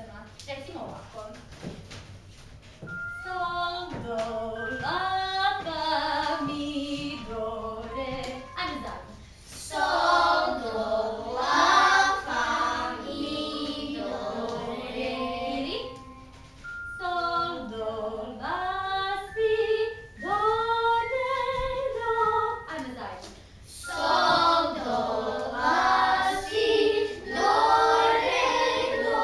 pesama. Recimo ovako. Sol, do, la, fa, mi, do, re. Ajde zajedno. Sol, do, la, fa, mi, do, re. Ili sol, do, la, si, do, re, do. Ajde zajedno. Sol, do, la, si, do, re, do.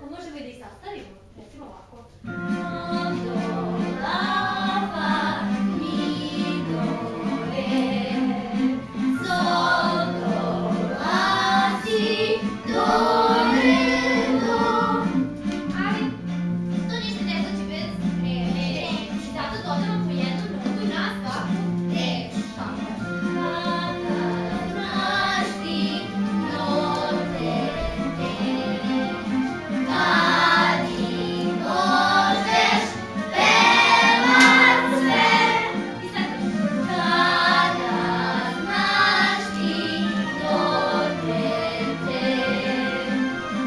Pa možemo i da ih sastavimo. Recimo ovako. Sol, do, la, fa, mi, do, re. Sol, do, la, si, do, re, do. Ali to ništa ne znači bez reči. Zato dodamo po jednu notu na svaku reč. Tako. Kada znaš ti note te, kad i možeš pevat sve. I sad Kada znaš ti note te,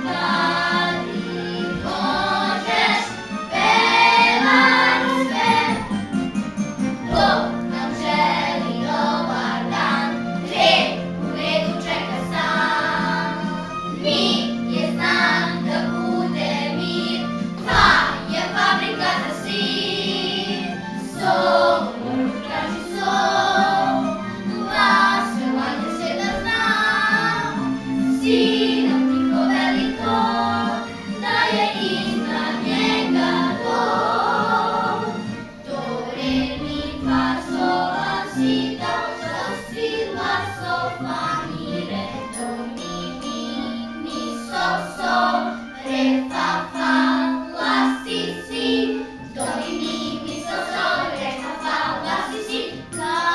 kad i možeš pevat sve. Bog nam želi dobar dan, red u redu čeka sam. Mi je znak da bude mir, pa je fabrika za sir. Sol, traži sol, glas velanju se da znam. Sinom tiho veliko, da je iznad njega dom. Do, re, mi, fa, sol, la, si, do, do, si, la, sol, fa, mi, re, do, mi, so, sol, re, fa, la, si, do, mi, so, sol, re, fa, la, si, la,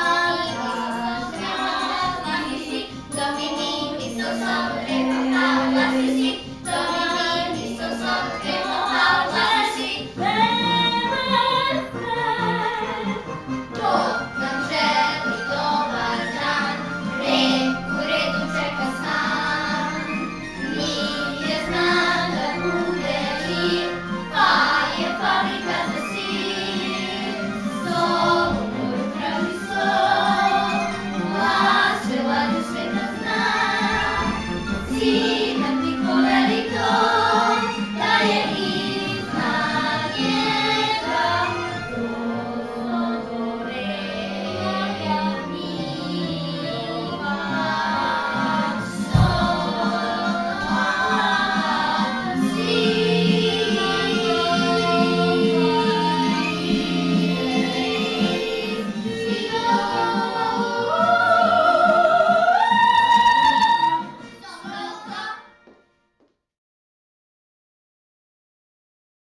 si, si, do, mi, so, sol, re, fa, la, si, do, mi, so, sol, re, fa, la, si. Bog nam želi dobar dan, red u redu čeka sam. Nije znak da bude mir, pa je fabrika za sir. Sol, u moru traži sol, glas velanju sveta zna.